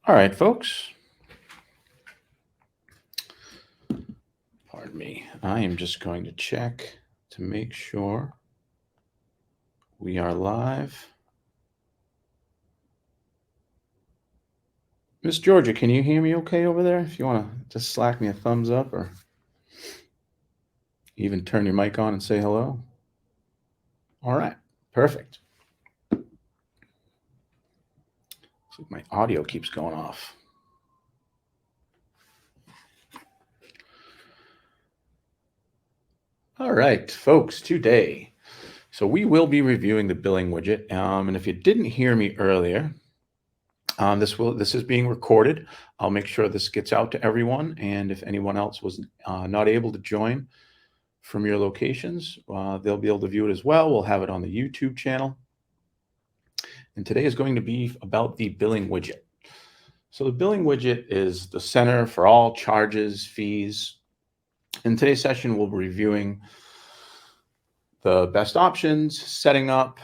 All right, folks. Pardon me. I am just going to check to make sure we are live. Miss Georgia, can you hear me okay over there? If you want to just slack me a thumbs up or even turn your mic on and say hello. All right, perfect. Looks like my audio keeps going off. All right, folks, today. So we will be reviewing the billing widget. And if you didn't hear me earlier, this is being recorded. I'll make sure this gets out to everyone. And if anyone else was not able to join from your locations, they'll be able to view it as well. We'll have it on the YouTube channel. And today is going to be about the billing widget. So the billing widget is the center for all charges, fees. In today's session, we'll be reviewing the best options, setting up,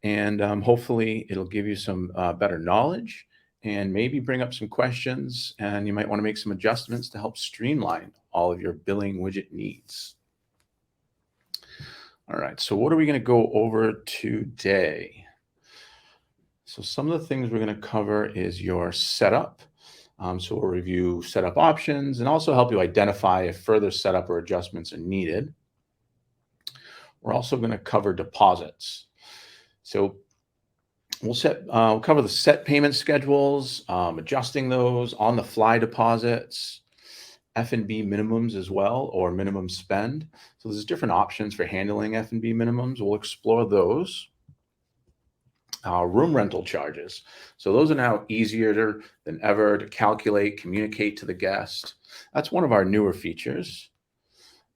and hopefully it'll give you some better knowledge and maybe bring up some questions, and you might want to make some adjustments to help streamline all of your billing widget needs. All right, so what are we going to go over today? So some of the things we're going to cover is your setup. So we'll review setup options and also help you identify if further setup or adjustments are needed. We're also going to cover deposits. So we'll cover the set payment schedules, adjusting those, on-the-fly deposits, F&B minimums as well, or minimum spend. So there's different options for handling F&B minimums. We'll explore those. Room rental charges. So those are now easier than ever to calculate, communicate to the guest. That's one of our newer features.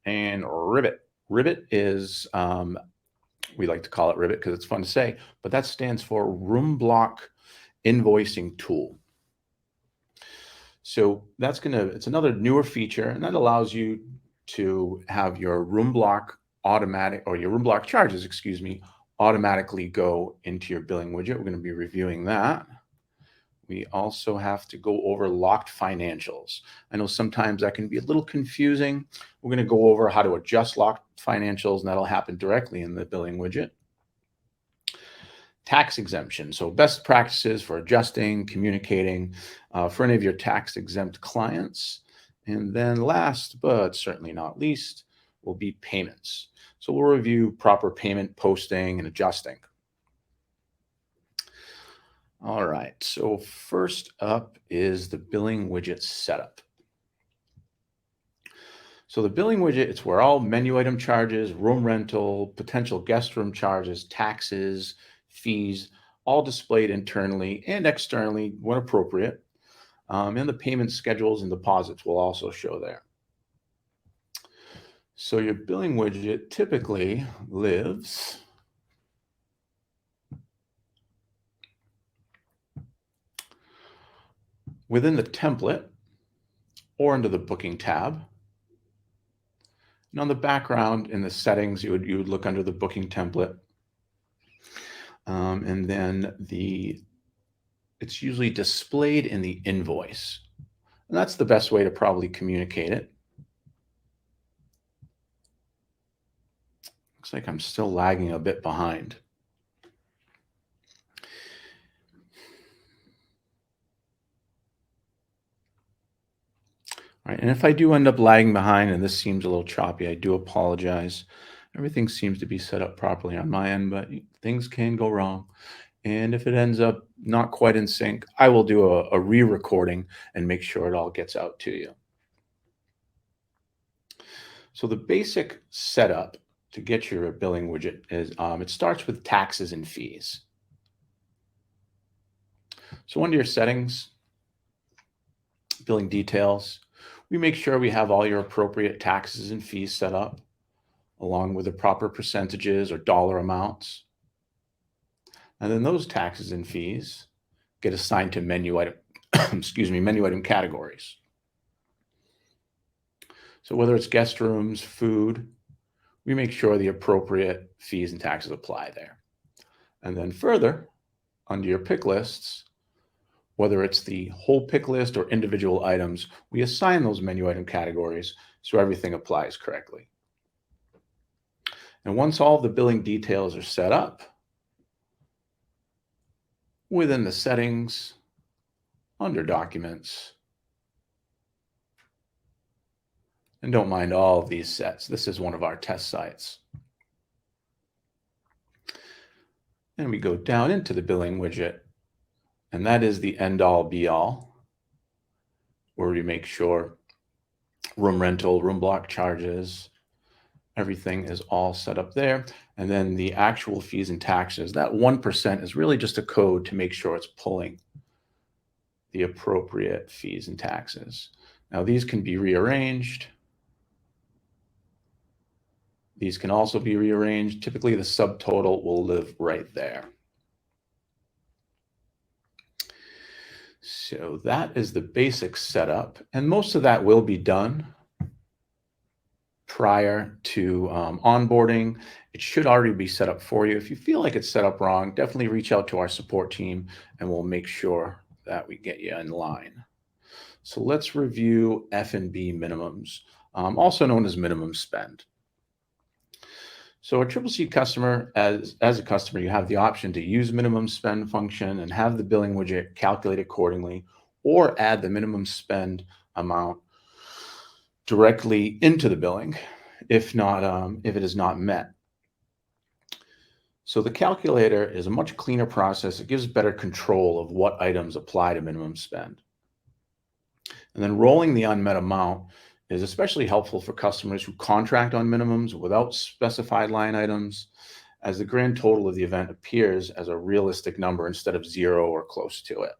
And Ribbit. Ribbit is, we like to call it Ribbit because it's fun to say, but that stands for Room Block Invoicing Tool. So it's another newer feature, and that allows you to have your room block charges, automatically go into your billing widget. We're going to be reviewing that. We also have to go over locked financials. I know sometimes that can be a little confusing. We're going to go over how to adjust locked financials, and that'll happen directly in the billing widget. Tax exemption. So best practices for adjusting, communicating for any of your tax exempt clients. And then last, but certainly not least, will be payments. So we'll review proper payment posting and adjusting. All right, so first up is the billing widget setup. So the billing widget, it's where all menu item charges, room rental, potential guest room charges, taxes, fees, all displayed internally and externally when appropriate. And the payment schedules and deposits will also show there. So your billing widget typically lives within the template or under the booking tab. And on the background in the settings, you would look under the booking template. And then it's usually displayed in the invoice. And that's the best way to probably communicate it. Looks like I'm still lagging a bit behind. All right, and if I do end up lagging behind and this seems a little choppy, I do apologize. Everything seems to be set up properly on my end, but things can go wrong. And if it ends up not quite in sync, I will do a re-recording and make sure it all gets out to you. So the basic setup to get your billing widget is it starts with taxes and fees. So under your settings, billing details, we make sure we have all your appropriate taxes and fees set up, along with the proper percentages or dollar amounts. And then those taxes and fees get assigned to menu item, menu item categories. So whether it's guest rooms, food, we make sure the appropriate fees and taxes apply there. And then further, under your pick lists, whether it's the whole pick list or individual items, we assign those menu item categories so everything applies correctly. And once all the billing details are set up, within the settings, under documents, and don't mind all of these sets. This is one of our test sites. And we go down into the billing widget, and that is the end all be all, where we make sure room rental, room block charges, everything is all set up there. And then the actual fees and taxes, that 1% is really just a code to make sure it's pulling the appropriate fees and taxes. Now these can be rearranged. These can also be rearranged. Typically the subtotal will live right there. So that is the basic setup, and most of that will be done prior to onboarding. It should already be set up for you. If you feel like it's set up wrong, definitely reach out to our support team and we'll make sure that we get you in line. So let's review F&B minimums, also known as minimum spend. So a Tripleseat customer, as a customer, you have the option to use minimum spend function and have the billing widget calculate accordingly, or add the minimum spend amount directly into the billing if it is not met. So the calculator is a much cleaner process. It gives better control of what items apply to minimum spend. And then rolling the unmet amount is especially helpful for customers who contract on minimums without specified line items, as the grand total of the event appears as a realistic number instead of 0 or close to it.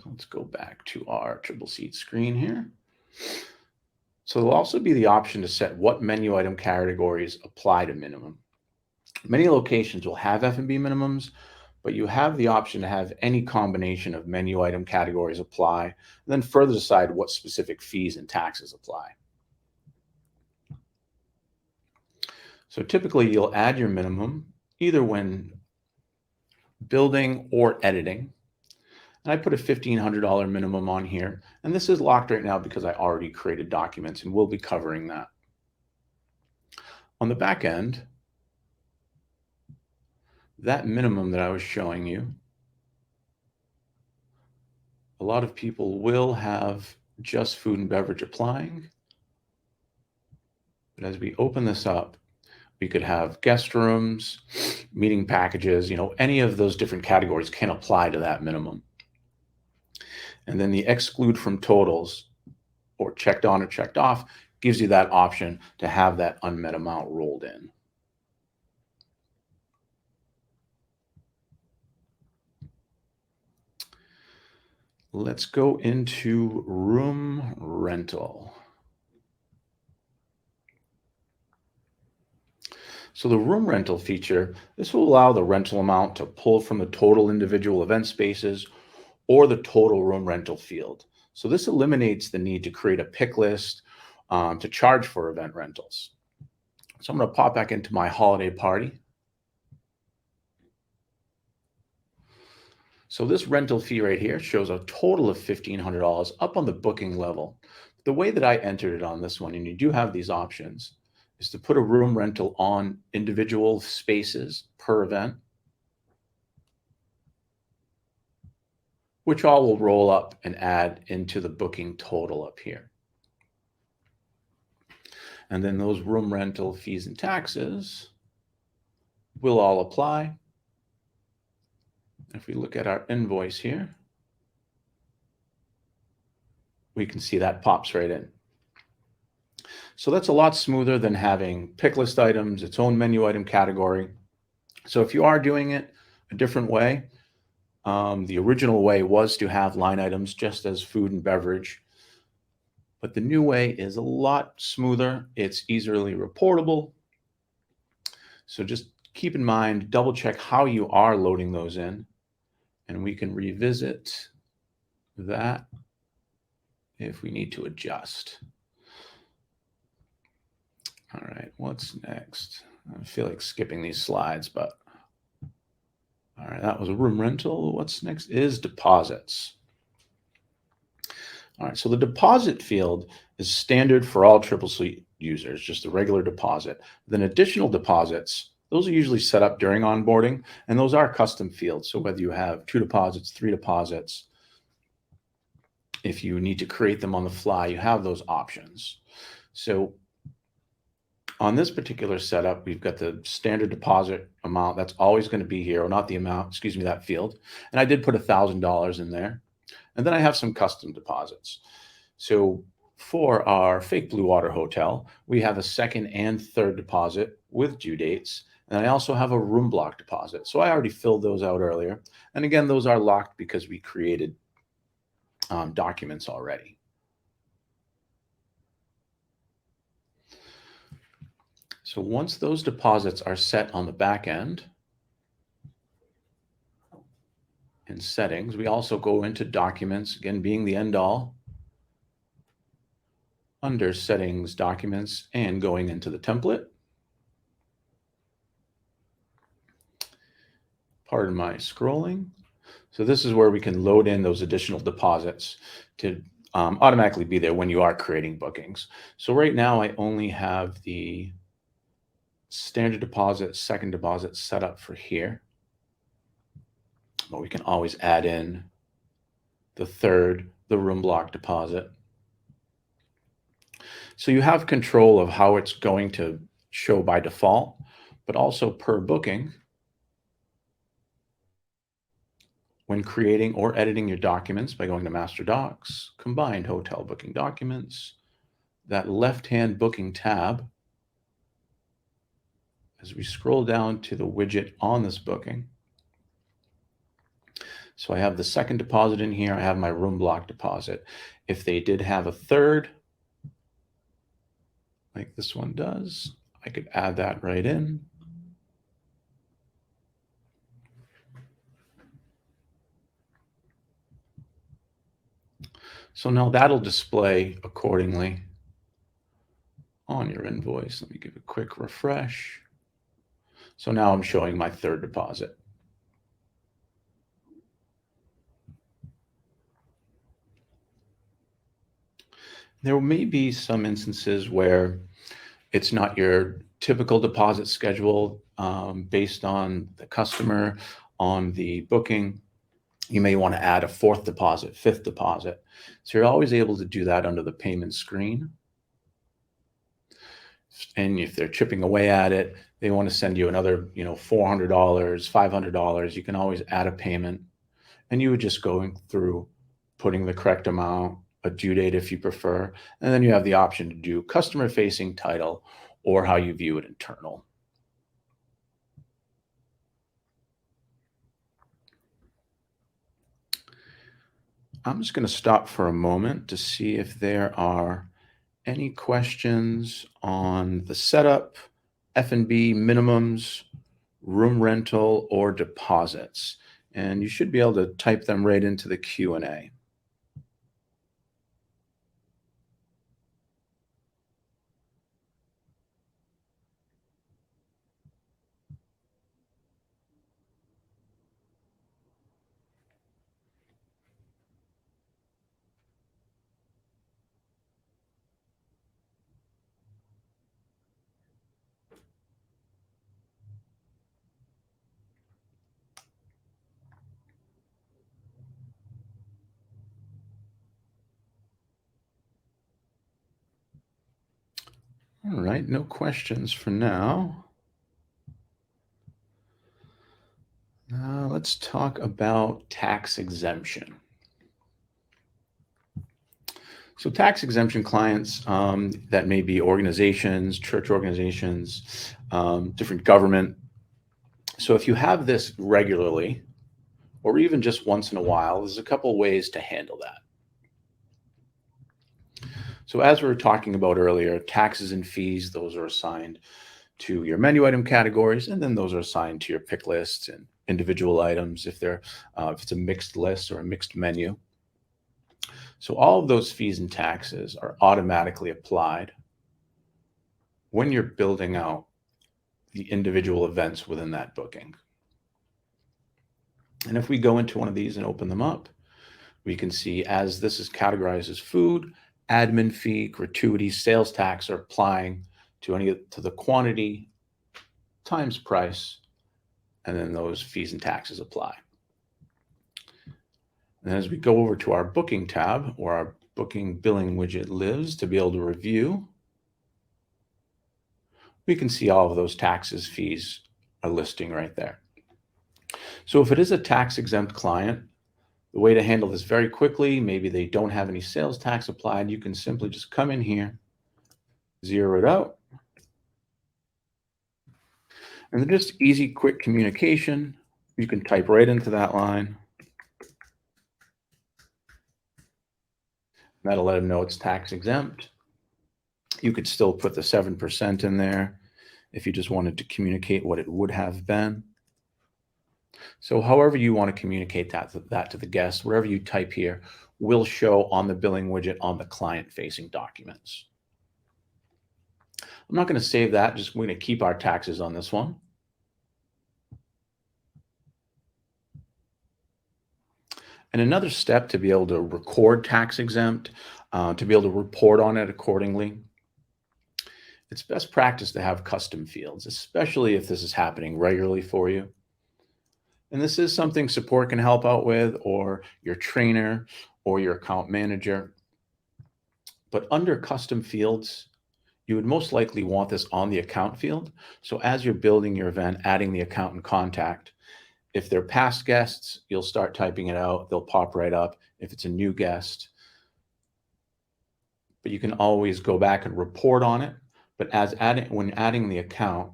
Let's go back to our Tripleseat screen here. So there'll also be the option to set what menu item categories apply to minimum. Many locations will have F&B minimums, but you have the option to have any combination of menu item categories apply, and then further decide what specific fees and taxes apply. So typically you'll add your minimum either when building or editing. And I put a $1,500 minimum on here, and this is locked right now because I already created documents, and we'll be covering that. On the back end, that minimum that I was showing you, a lot of people will have just food and beverage applying. But as we open this up, we could have guest rooms, meeting packages, any of those different categories can apply to that minimum. And then the exclude from totals, or checked on or checked off, gives you that option to have that unmet amount rolled in. Let's go into room rental. So the room rental feature, this will allow the rental amount to pull from the total individual event spaces or the total room rental field. So this eliminates the need to create a pick list to charge for event rentals. So I'm going to pop back into my holiday party. So this rental fee right here shows a total of $1,500 up on the booking level. The way that I entered it on this one, and you do have these options, is to put a room rental on individual spaces per event, which all will roll up and add into the booking total up here. And then those room rental fees and taxes will all apply. If we look at our invoice here, we can see that pops right in. So that's a lot smoother than having pick list items, its own menu item category. So if you are doing it a different way, the original way was to have line items just as food and beverage, but the new way is a lot smoother. It's easily reportable. So just keep in mind, double check how you are loading those in, and we can revisit that if we need to adjust. All right, what's next? I feel like skipping these slides, but All right, that was a room rental. What's next is deposits. All right, so the deposit field is standard for all Tripleseat users, just a regular deposit. Then additional deposits, those are usually set up during onboarding, and those are custom fields. So whether you have 2 deposits, 3 deposits, if you need to create them on the fly, you have those options. So on this particular setup, we've got the standard deposit amount that's always going to be here, or not the amount, excuse me, that field. And I did put $1,000 in there. And then I have some custom deposits. So for our fake Blue Water Hotel, we have a second and third deposit with due dates. And I also have a room block deposit. So I already filled those out earlier. And again, those are locked because we created documents already. So once those deposits are set on the back end, in settings, we also go into documents, again being the end all, under settings, documents, and going into the template. Pardon my scrolling. So this is where we can load in those additional deposits to automatically be there when you are creating bookings. So right now I only have the standard deposit, second deposit set up for here. But we can always add in the third, the room block deposit. So you have control of how it's going to show by default, but also per booking. When creating or editing your documents by going to Master Docs, Combined Hotel Booking Documents, that left-hand booking tab, as we scroll down to the widget on this booking. So I have the second deposit in here. I have my room block deposit. If they did have a third, like this one does, I could add that right in. So now that'll display accordingly on your invoice. Let me give a quick refresh. So now I'm showing my third deposit. There may be some instances where it's not your typical deposit schedule based on the customer, on the booking. You may want to add a fourth deposit, fifth deposit. So you're always able to do that under the payment screen. And if they're chipping away at it, they want to send you another, $400, $500, you can always add a payment. And you would just go through putting the correct amount, a due date if you prefer, and then you have the option to do customer facing, title, or how you view it internal. I'm just going to stop for a moment to see if there are any questions on the setup, F&B minimums, room rental, or deposits. And you should be able to type them right into the Q&A. All right, no questions for now. Let's talk about tax exemption. So tax exemption clients that may be organizations, church organizations, different government. So if you have this regularly, or even just once in a while, there's a couple ways to handle that. So as we were talking about earlier, taxes and fees, those are assigned to your menu item categories, and then those are assigned to your pick lists and individual items if it's a mixed list or a mixed menu. So all of those fees and taxes are automatically applied when you're building out the individual events within that booking. And if we go into one of these and open them up, we can see as this is categorized as food, admin fee, gratuity, sales tax are applying to the quantity times price, and then those fees and taxes apply. And as we go over to our booking tab, where our booking billing widget lives, to be able to review, we can see all of those taxes, fees are listing right there. So if it is a tax exempt client, the way to handle this very quickly, maybe they don't have any sales tax applied, you can simply just come in here, zero it out, and then just easy, quick communication. You can type right into that line. That'll let them know it's tax exempt. You could still put the 7% in there if you just wanted to communicate what it would have been. So however you want to communicate that to the guest, whatever you type here will show on the billing widget on the client-facing documents. I'm not going to save that, just we're going to keep our taxes on this one. And another step to be able to record tax exempt, to be able to report on it accordingly, it's best practice to have custom fields, especially if this is happening regularly for you. And this is something support can help out with, or your trainer or your account manager. But under custom fields, you would most likely want this on the account field. So as you're building your event, adding the account and contact, if they're past guests, you'll start typing it out. They'll pop right up. If it's a new guest, but you can always go back and report on it. But when adding the account,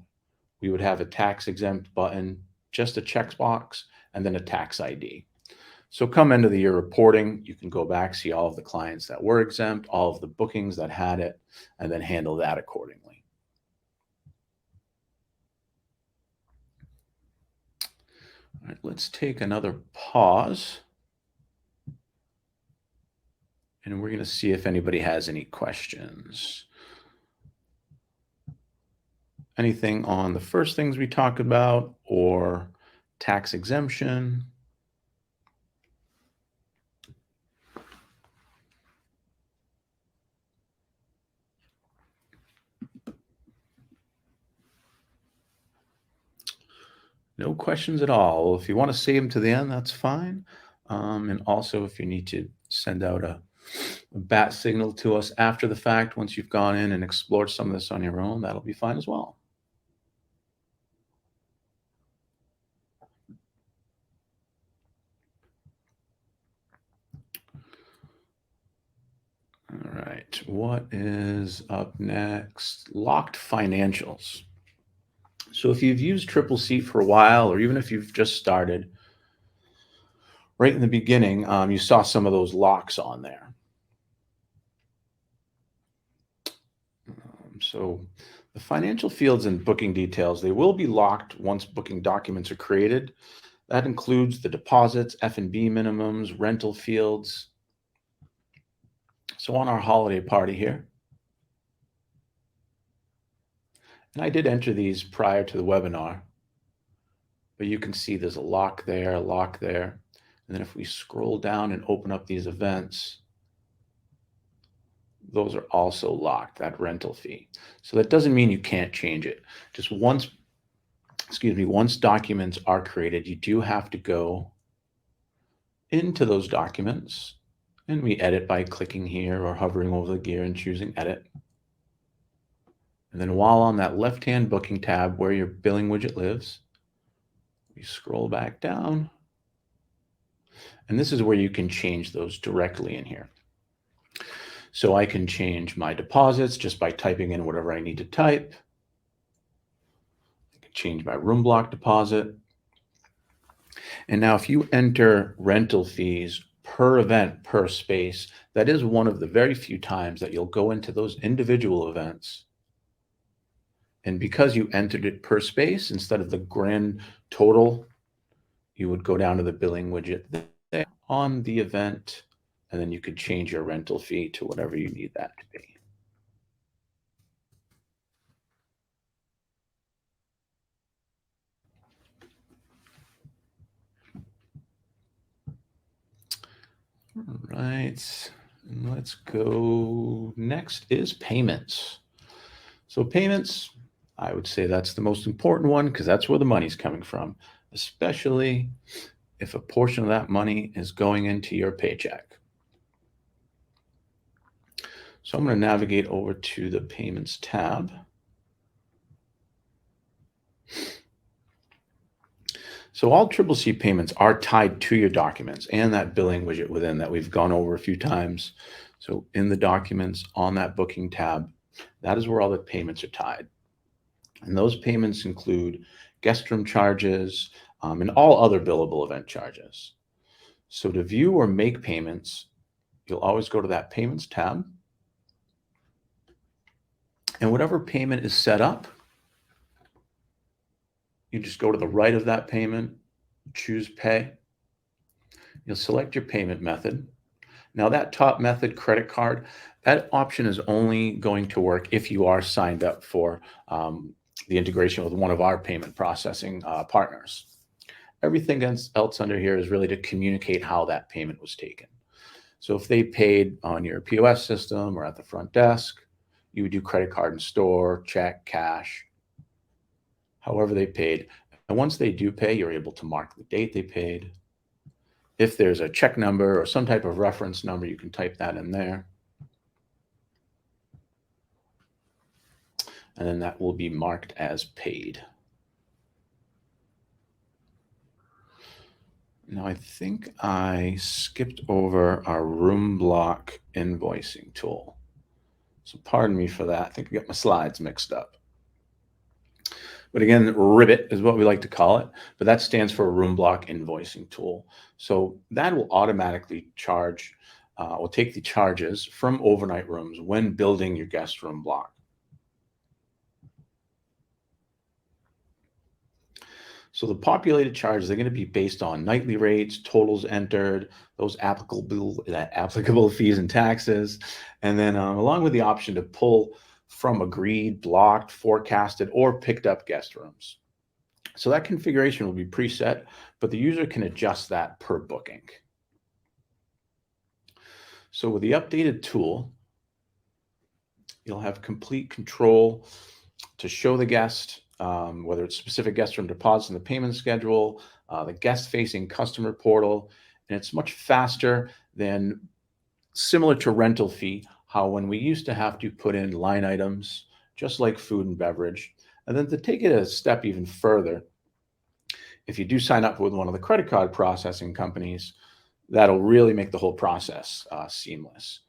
we would have a tax exempt button, just a checkbox, and then a tax ID. So come into the year reporting, you can go back, see all of the clients that were exempt, all of the bookings that had it, and then handle that accordingly. All right, let's take another pause. And we're going to see if anybody has any questions. Anything on the first things we talked about or tax exemption? No questions at all. Well, if you want to save them to the end, that's fine. And also, if you need to send out a bat signal to us after the fact, once you've gone in and explored some of this on your own, that'll be fine as well. All right, what is up next? Locked financials. So if you've used Tripleseat for a while, or even if you've just started, right in the beginning, you saw some of those locks on there. So the financial fields and booking details, they will be locked once booking documents are created. That includes the deposits, F&B minimums, rental fields. So on our holiday party here, and I did enter these prior to the webinar, but you can see there's a lock there, a lock there. And then if we scroll down and open up these events, those are also locked, that rental fee. So that doesn't mean you can't change it. Just once documents are created, you do have to go into those documents, and we edit by clicking here or hovering over the gear and choosing edit. And then while on that left-hand booking tab where your billing widget lives, we scroll back down, and this is where you can change those directly in here. So I can change my deposits just by typing in whatever I need to type. I can change my room block deposit. And now if you enter rental fees per event, per space, that is one of the very few times that you'll go into those individual events. And because you entered it per space instead of the grand total, you would go down to the billing widget there on the event, and then you could change your rental fee to whatever you need that to be. All right, and let's go. Next is payments. So payments, I would say that's the most important one because that's where the money's coming from, especially if a portion of that money is going into your paycheck. So I'm going to navigate over to the Payments tab. So all Tripleseat payments are tied to your documents and that billing widget within that we've gone over a few times. So in the documents on that booking tab, that is where all the payments are tied. And those payments include guest room charges and all other billable event charges. So to view or make payments, you'll always go to that Payments tab. And whatever payment is set up, you just go to the right of that payment, choose Pay. You'll select your payment method. Now that top method, credit card, that option is only going to work if you are signed up for the integration with one of our payment processing partners. Everything else under here is really to communicate how that payment was taken. So if they paid on your POS system or at the front desk, you would do credit card in store, check, cash, however they paid. And once they do pay, you're able to mark the date they paid. If there's a check number or some type of reference number, you can type that in there. And then that will be marked as paid. Now I think I skipped over our room block invoicing tool. So pardon me for that. I think I got my slides mixed up. But again, Ribbit is what we like to call it, but that stands for room block invoicing tool. So that will automatically charge, will take the charges from overnight rooms when building your guest room block. So the populated charges are going to be based on nightly rates, totals entered, those applicable fees and taxes, and then along with the option to pull from agreed, blocked, forecasted, or picked up guest rooms. So that configuration will be preset, but the user can adjust that per booking. So with the updated tool, you'll have complete control to show the guest, whether it's specific guest room deposits in the payment schedule, the guest-facing customer portal, and it's much faster than similar to rental fee, how when we used to have to put in line items, just like food and beverage. And then to take it a step even further, if you do sign up with one of the credit card processing companies, that'll really make the whole process seamless.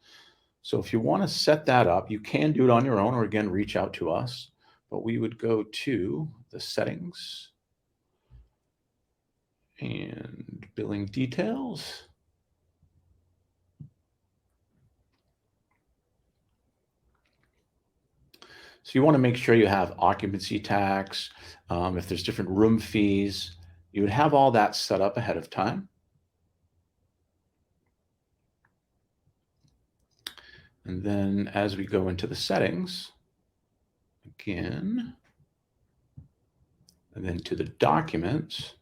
So if you want to set that up, you can do it on your own, or again, reach out to us. But we would go to the settings and billing details. So you want to make sure you have occupancy tax. If there's different room fees, you would have all that set up ahead of time. And then as we go into the settings, again, and then to the documents.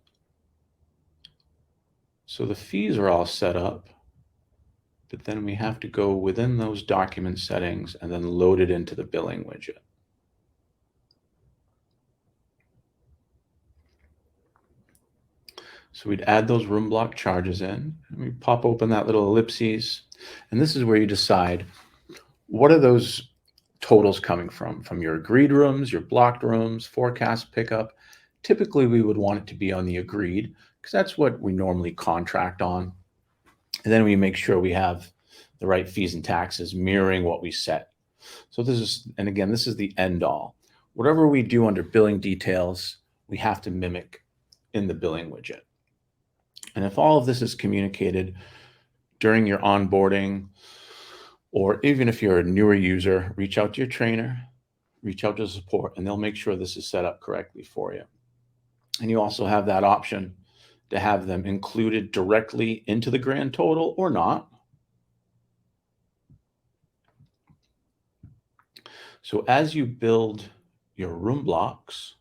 So the fees are all set up, but then we have to go within those document settings and then load it into the billing widget. So we'd add those room block charges in, and we pop open that little ellipses, and this is where you decide what are those totals coming from your agreed rooms, your blocked rooms, forecast pickup. Typically, we would want it to be on the agreed because that's what we normally contract on. And then we make sure we have the right fees and taxes mirroring what we set. So this is, and again, this is the end all. Whatever we do under billing details, we have to mimic in the billing widget. And if all of this is communicated during your onboarding, or even if you're a newer user, reach out to your trainer, reach out to support, and they'll make sure this is set up correctly for you. And you also have that option to have them included directly into the grand total or not. So as you build your room blocks,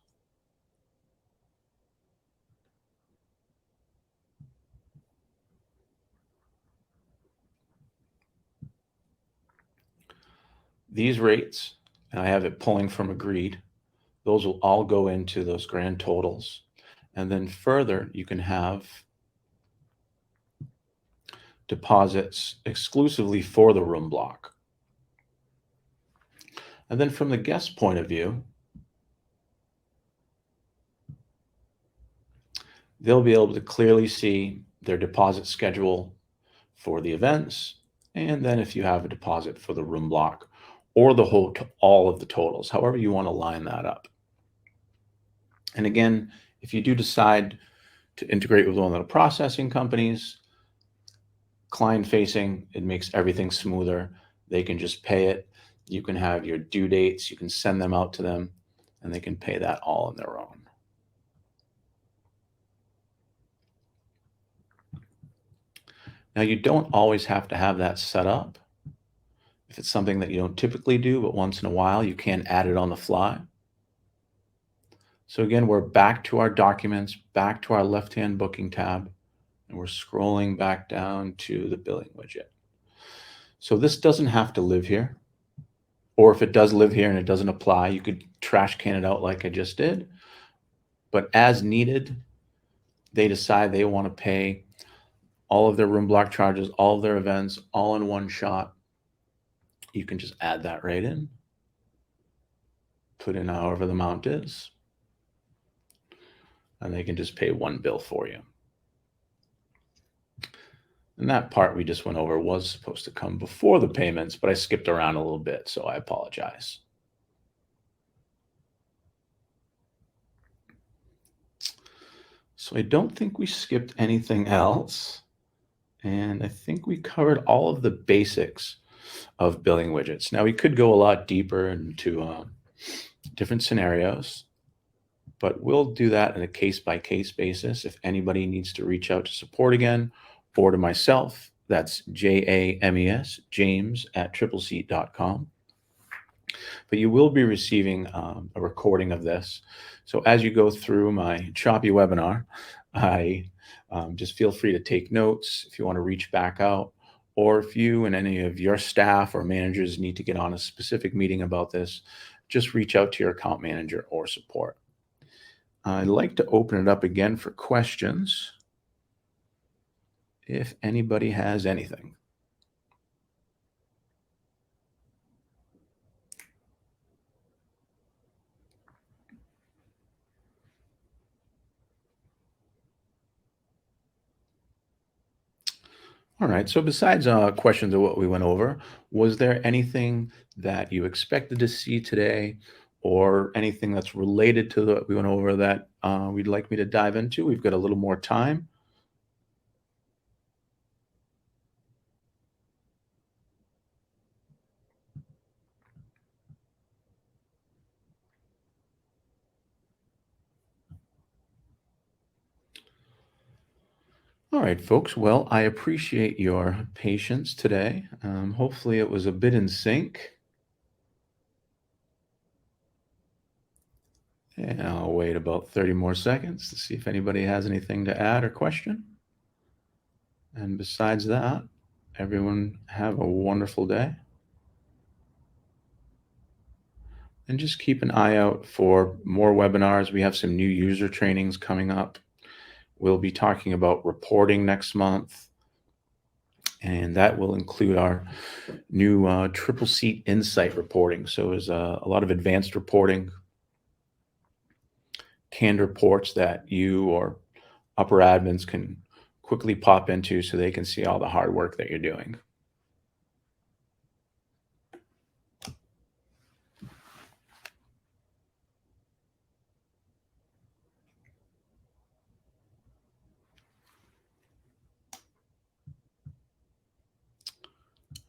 these rates, and I have it pulling from agreed, those will all go into those grand totals. And then further, you can have deposits exclusively for the room block. And then from the guest point of view, they'll be able to clearly see their deposit schedule for the events, and then if you have a deposit for the room block or the whole, all of the totals, however you want to line that up. And again, if you do decide to integrate with one of the processing companies, client facing, it makes everything smoother. They can just pay it. You can have your due dates, you can send them out to them, and they can pay that all on their own. Now, you don't always have to have that set up. If it's something that you don't typically do, but once in a while, you can add it on the fly. So again, we're back to our documents, back to our left-hand booking tab, and we're scrolling back down to the billing widget. So this doesn't have to live here, or if it does live here and it doesn't apply, you could trash can it out like I just did. But as needed, they decide they want to pay all of their room block charges, all of their events, all in one shot. You can just add that right in, put in however the amount is, and they can just pay one bill for you. And that part we just went over was supposed to come before the payments, but I skipped around a little bit, so I apologize. So I don't think we skipped anything else. And I think we covered all of the basics of billing widgets. Now we could go a lot deeper into different scenarios, but we'll do that on a case-by-case basis. If anybody needs to reach out to support again, or to myself, that's JAMES, James at tripleseat.com. But you will be receiving a recording of this. So as you go through my choppy webinar, I just feel free to take notes if you want to reach back out, or if you and any of your staff or managers need to get on a specific meeting about this, just reach out to your account manager or support. I'd like to open it up again for questions if anybody has anything. All right, so besides questions of what we went over, was there anything that you expected to see today or anything that's related to what we went over that we'd like me to dive into? We've got a little more time. All right, folks. Well, I appreciate your patience today. Hopefully it was a bit in sync. And I'll wait about 30 more seconds to see if anybody has anything to add or question. And besides that, everyone have a wonderful day. And just keep an eye out for more webinars. We have some new user trainings coming up. We'll be talking about reporting next month, and that will include our new Tripleseat Insight reporting. So there's a lot of advanced reporting, canned reports that you or upper admins can quickly pop into so they can see all the hard work that you're doing.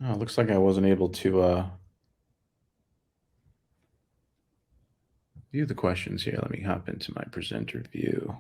Oh, it looks like I wasn't able to view the questions here. Let me hop into my presenter view.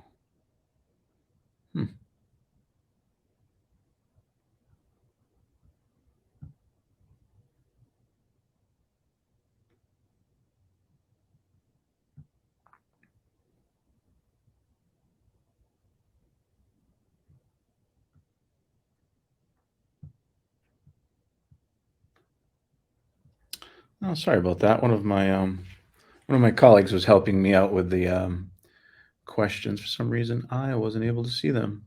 Oh, sorry about that. One of my colleagues was helping me out with the questions. For some reason, I wasn't able to see them.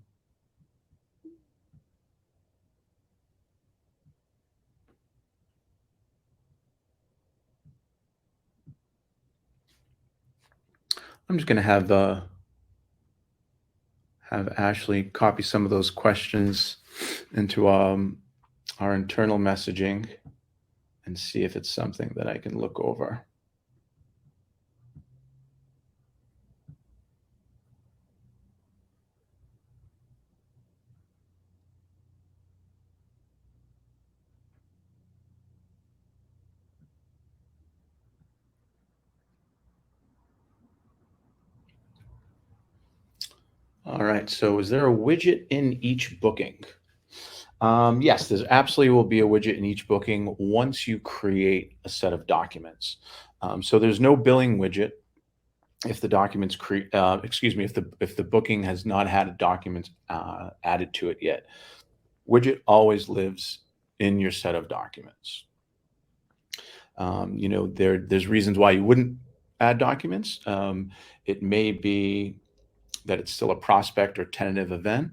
I'm just going to have Ashley copy some of those questions into our internal messaging and see if it's something that I can look over. All right. So, is there a widget in each booking? Yes, there's absolutely will be a widget in each booking once you create a set of documents. So there's no billing widget if the documents create. Excuse me, if the booking has not had a document added to it yet. Widget always lives in your set of documents. There's reasons why you wouldn't add documents. It may be that it's still a prospect or tentative event.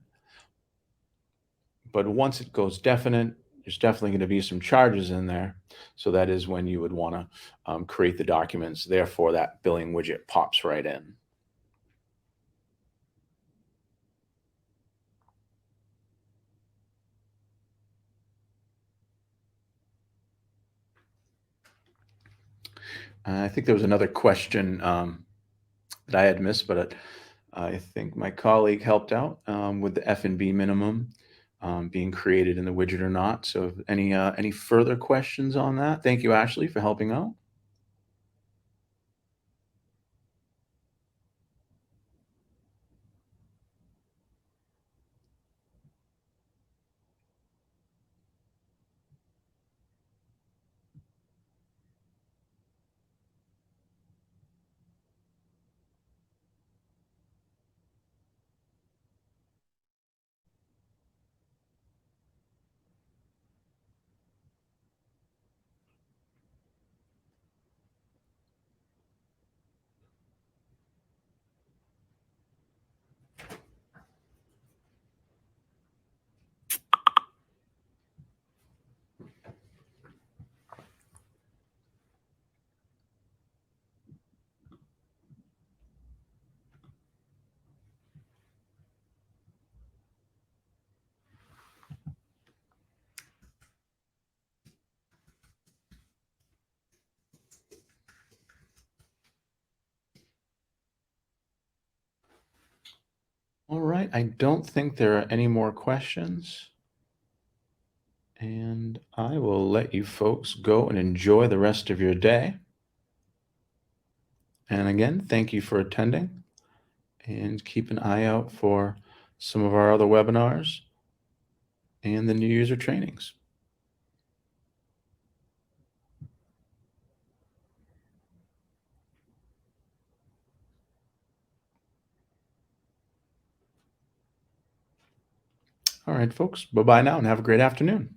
But once it goes definite, there's definitely going to be some charges in there. So that is when you would want to create the documents. Therefore, that billing widget pops right in. I think there was another question that I had missed, but I think my colleague helped out with the F&B minimum being created in the widget or not. So, any further questions on that? Thank you, Ashley, for helping out. All right. I don't think there are any more questions. And I will let you folks go and enjoy the rest of your day. And again, thank you for attending and keep an eye out for some of our other webinars and the new user trainings. All right, folks. Bye-bye now and have a great afternoon.